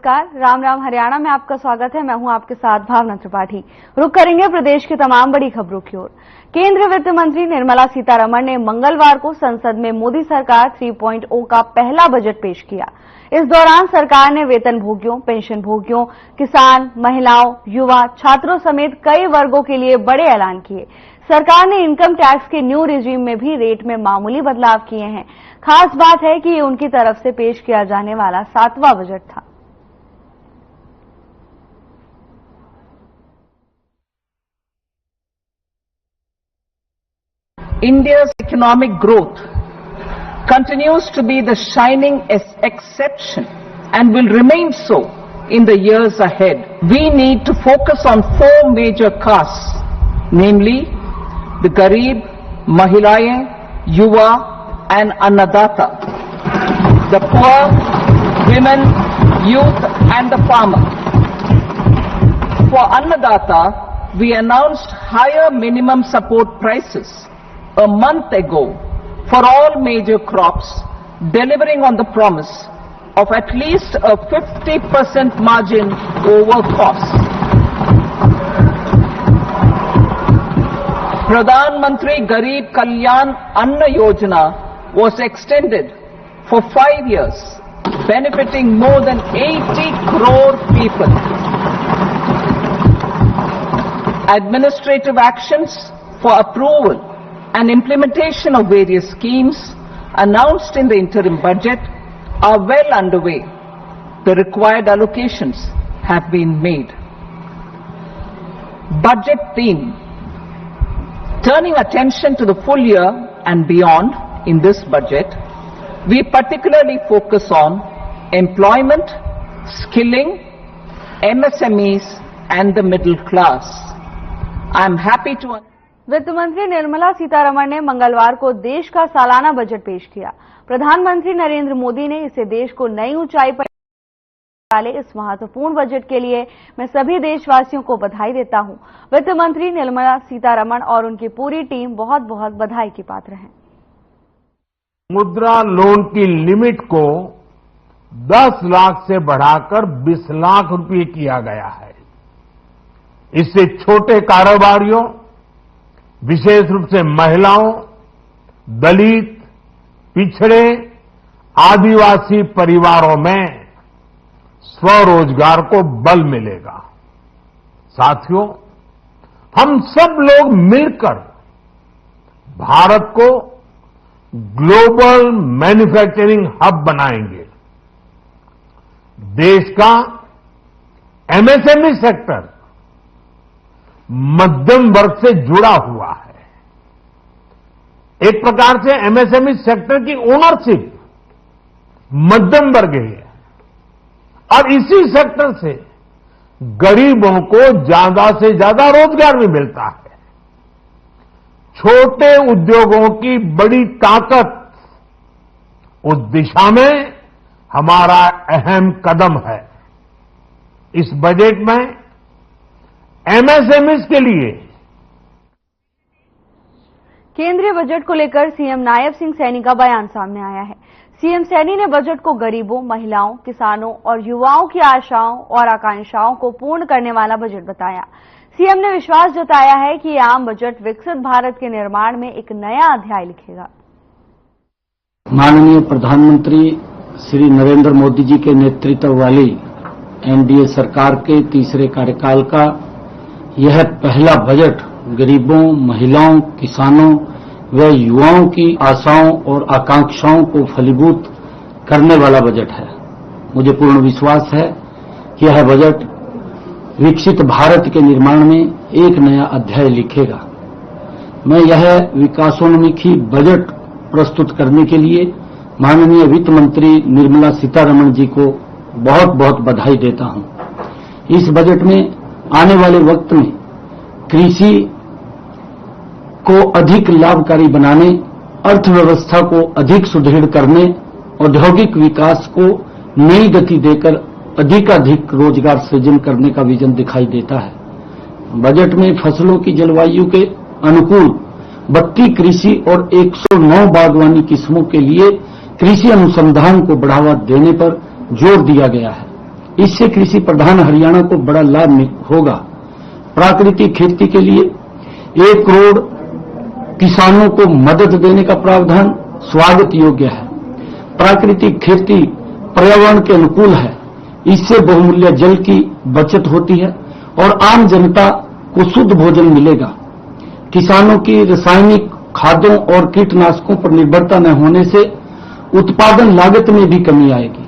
नमस्कार, राम राम हरियाणा में आपका स्वागत है। मैं हूं आपके साथ भावना त्रिपाठी। रुक करेंगे प्रदेश की तमाम बड़ी खबरों की ओर। केंद्रीय वित्त मंत्री निर्मला सीतारमण ने मंगलवार को संसद में मोदी सरकार 3.0 का पहला बजट पेश किया। इस दौरान सरकार ने वेतनभोगियों, पेंशनभोगियों, किसान, महिलाओं, युवा, छात्रों समेत कई वर्गों के लिए बड़े ऐलान किए। सरकार ने इनकम टैक्स के न्यू रिजीम में भी रेट में मामूली बदलाव किए हैं। खास बात है कि ये उनकी तरफ से पेश किया जाने वाला 7वां बजट था। India's economic growth continues to be the shining exception and will remain so in the years ahead. We need to focus on 4 major castes, namely the Garib, Mahilayen, Yuva and Annadata, the poor, women, youth and the farmer. For Annadata, we announced higher minimum support prices a month ago for all major crops, delivering on the promise of at least a 50% margin over cost. Pradhan Mantri Garib Kalyan Anna Yojana was extended for 5 years, benefiting more than 80 crore people. Administrative actions for approval and implementation of various schemes announced in the interim budget are well underway. The required allocations have been made. Budget theme. Turning attention to the full year and beyond in this budget, we particularly focus on employment, skilling, MSMEs and the middle class. I am happy to वित्त मंत्री निर्मला सीतारमण ने मंगलवार को देश का सालाना budget पेश किया। प्रधानमंत्री नरेंद्र मोदी ने इसे देश को नई ऊंचाई पर डाले। इस महत्वपूर्ण बजट के लिए मैं सभी देशवासियों को बधाई देता हूं। वित्त मंत्री निर्मला सीतारमण और उनकी पूरी टीम बहुत बहुत बधाई की पात्र हैं। मुद्रा लोन की लिमिट को 10 लाख से बढ़ाकर 20 लाख रुपए किया गया है। इससे छोटे कारोबारियों, विशेष रूप से महिलाओं, दलित, पिछड़े, आदिवासी परिवारों में स्वरोजगार को बल मिलेगा। साथियों, हम सब लोग मिलकर भारत को ग्लोबल मैन्युफैक्चरिंग हब बनाएंगे। देश का एमएसएमई सेक्टर मध्यम वर्ग से जुड़ा हुआ है। एक प्रकार से एमएसएमई सेक्टर की ओनरशिप मध्यम वर्ग है और इसी सेक्टर से गरीबों को ज्यादा से ज्यादा रोजगार भी मिलता है। छोटे उद्योगों की बड़ी ताकत, उस दिशा में हमारा अहम कदम है। इस बजट में एमएसएमईज के लिए केंद्रीय बजट को लेकर सीएम नायब सिंह सैनी का बयान सामने आया है। सीएम सैनी ने बजट को गरीबों, महिलाओं, किसानों और युवाओं की आशाओं और आकांक्षाओं को पूर्ण करने वाला बजट बताया। सीएम ने विश्वास जताया है कि यह आम बजट विकसित भारत के निर्माण में एक नया अध्याय लिखेगा। माननीय प्रधानमंत्री श्री नरेंद्र मोदी जी के नेतृत्व वाली एनडीए सरकार के तीसरे कार्यकाल का यह पहला बजट गरीबों, महिलाओं, किसानों व युवाओं की आशाओं और आकांक्षाओं को फलीभूत करने वाला बजट है। मुझे पूर्ण विश्वास है कि यह बजट विकसित भारत के निर्माण में एक नया अध्याय लिखेगा। मैं यह विकासोन्मुखी बजट प्रस्तुत करने के लिए माननीय वित्त मंत्री निर्मला सीतारमण जी को बहुत बहुत बधाई देता हूं। इस बजट में आने वाले वक्त में कृषि को अधिक लाभकारी बनाने, अर्थव्यवस्था को अधिक सुदृढ़ करने, औद्योगिक विकास को नई गति देकर अधिकाधिक रोजगार सृजन करने का विजन दिखाई देता है। बजट में फसलों की जलवायु के अनुकूल 32 कृषि और 109 बागवानी किस्मों के लिए कृषि अनुसंधान को बढ़ावा देने पर जोर दिया गया है। इससे कृषि प्रधान हरियाणा को बड़ा लाभ होगा। प्राकृतिक खेती के लिए 1 करोड़ किसानों को मदद देने का प्रावधान स्वागत योग्य है। प्राकृतिक खेती पर्यावरण के अनुकूल है, इससे बहुमूल्य जल की बचत होती है और आम जनता को शुद्ध भोजन मिलेगा। किसानों की रासायनिक खादों और कीटनाशकों पर निर्भरता न होने से उत्पादन लागत में भी कमी आएगी।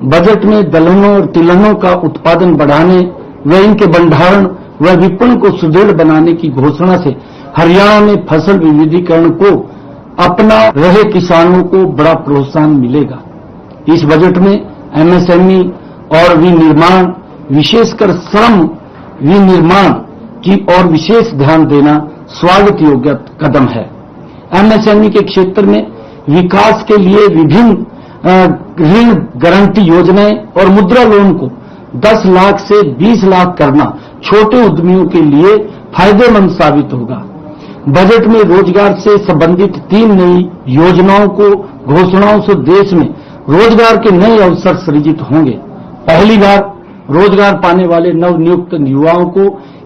बजट में दलहनों और तिलहनों का उत्पादन बढ़ाने व इनके भंडारण व विपणन को सुदृढ़ बनाने की घोषणा से हरियाणा में फसल विविधीकरण को अपना रहे किसानों को बड़ा प्रोत्साहन मिलेगा। इस बजट में एमएसएमई और विनिर्माण, विशेषकर श्रम विनिर्माण की ओर विशेष ध्यान देना स्वागत योग्य कदम है। एमएसएमई के क्षेत्र में विकास के लिए विभिन्न ऋण गारंटी योजनाएं और मुद्रा लोन को 10 लाख से 20 लाख करना छोटे उद्यमियों के लिए फायदेमंद साबित होगा। बजट में रोजगार से संबंधित 3 नई योजनाओं को घोषणाओं से देश में रोजगार के नए अवसर सृजित होंगे। पहली बार रोजगार पाने वाले नवनियुक्त युवाओं को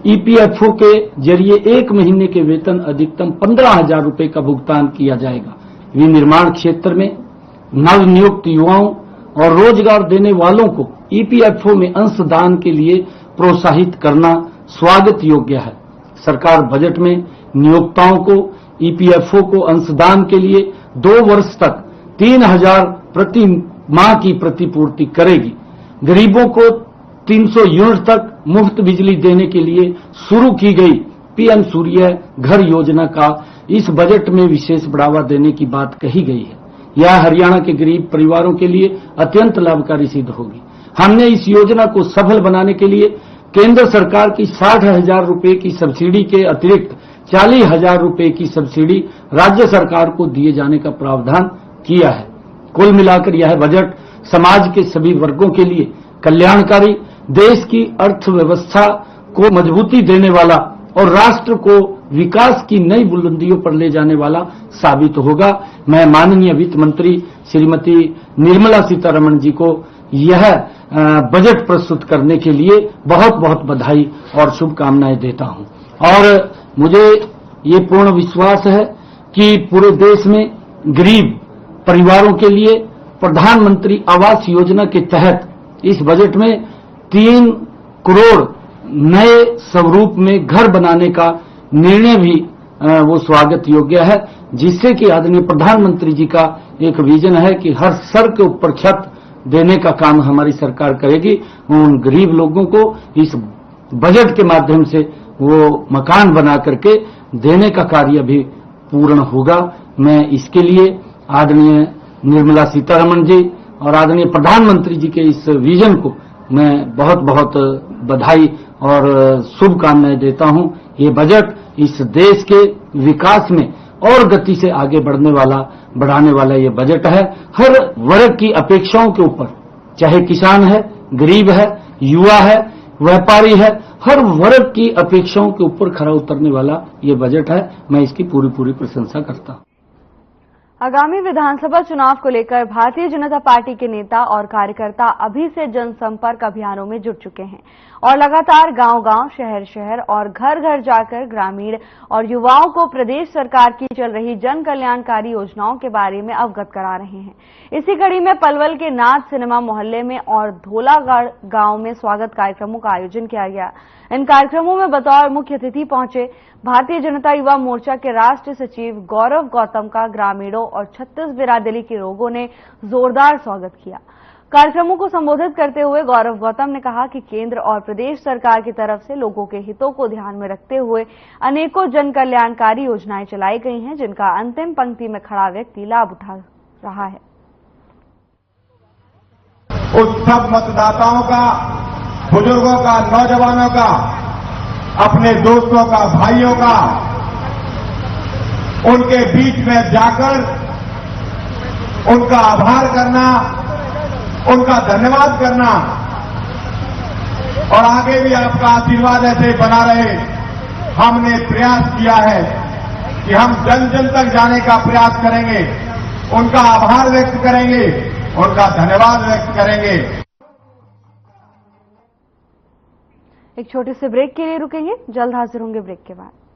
ईपीएफओ के जरिए 1 महीने के वेतन अधिकतम 15,000 रुपए का भुगतान किया जाएगा। विनिर्माण क्षेत्र में नवनियुक्त युवाओं और रोजगार देने वालों को ईपीएफओ में अंशदान के लिए प्रोत्साहित करना स्वागत योग्य है। सरकार बजट में नियोक्ताओं को ईपीएफओ को अंशदान के लिए 2 वर्ष तक 3,000 प्रति माह की प्रतिपूर्ति करेगी। गरीबों को 300 यूनिट तक मुफ्त बिजली देने के लिए शुरू की गई पीएम सूर्य घर योजना का इस बजट में विशेष बढ़ावा देने की बात कही गई है। यह हरियाणा के गरीब परिवारों के लिए अत्यंत लाभकारी सिद्ध होगी। हमने इस योजना को सफल बनाने के लिए केंद्र सरकार की 60,000 रुपए की सब्सिडी के अतिरिक्त 40,000 रुपए की सब्सिडी राज्य सरकार को दिए जाने का प्रावधान किया है। कुल मिलाकर यह बजट समाज के सभी वर्गों के लिए कल्याणकारी, देश की अर्थव्यवस्था को मजबूती देने वाला और राष्ट्र को विकास की नई बुलंदियों पर ले जाने वाला साबित होगा। मैं माननीय वित्त मंत्री श्रीमती निर्मला सीतारमण जी को यह बजट प्रस्तुत करने के लिए बहुत बहुत बधाई और शुभकामनाएं देता हूं और मुझे ये पूर्ण विश्वास है कि पूरे देश में गरीब परिवारों के लिए प्रधानमंत्री आवास योजना के तहत इस बजट में 3 करोड़ नए स्वरूप में घर बनाने का निर्णय भी वो स्वागत योग्य है, जिससे कि आदरणीय प्रधानमंत्री जी का एक विजन है कि हर सर के ऊपर छत देने का काम हमारी सरकार करेगी। उन गरीब लोगों को इस बजट के माध्यम से वो मकान बना करके देने का कार्य भी पूर्ण होगा। मैं इसके लिए आदरणीय निर्मला सीतारमण जी और आदरणीय प्रधानमंत्री जी के इस विजन को मैं बहुत बहुत बधाई और शुभकामनाएं देता हूं। ये बजट इस देश के विकास में और गति से आगे बढ़ाने वाला ये बजट है। हर वर्ग की अपेक्षाओं के ऊपर, चाहे किसान है, गरीब है, युवा है, व्यापारी है, हर वर्ग की अपेक्षाओं के ऊपर खरा उतरने वाला ये बजट है। मैं इसकी पूरी प्रशंसा करता हूं। आगामी विधानसभा चुनाव को लेकर भारतीय जनता पार्टी के नेता और कार्यकर्ता अभी से जनसंपर्क अभियानों में जुट चुके हैं और लगातार गांव-गांव, शहर-शहर और घर-घर जाकर ग्रामीण और युवाओं को प्रदेश सरकार की चल रही जन कल्याणकारी योजनाओं के बारे में अवगत करा रहे हैं। इसी कड़ी में पलवल के नाथ सिनेमा मोहल्ले में और धोलागढ़ गांव में स्वागत कार्यक्रमों का आयोजन किया गया। इन कार्यक्रमों में बतौर मुख्य अतिथि पहुंचे भारतीय जनता युवा मोर्चा के राष्ट्रीय सचिव गौरव गौतम का ग्रामीणों और 36 बिरादरी के लोगों ने जोरदार स्वागत किया। कार्यक्रमों को संबोधित करते हुए गौरव गौतम ने कहा कि केंद्र और प्रदेश सरकार की तरफ से लोगों के हितों को ध्यान में रखते हुए अनेकों जन कल्याणकारी योजनाएं चलाई गई हैं, जिनका अंतिम पंक्ति में खड़ा व्यक्ति लाभ उठा रहा है। उस सब मतदाताओं का, बुजुर्गों का, नौजवानों का, अपने दोस्तों का, भाइयों का, उनके बीच में जाकर उनका आभार करना, उनका धन्यवाद करना और आगे भी आपका आशीर्वाद ऐसे बना रहे। हमने प्रयास किया है कि हम जन जन तक जाने का प्रयास करेंगे, उनका आभार व्यक्त करेंगे, उनका धन्यवाद व्यक्त करेंगे। एक छोटे से ब्रेक के लिए रुकेंगे, जल्द हाजिर होंगे ब्रेक के बाद।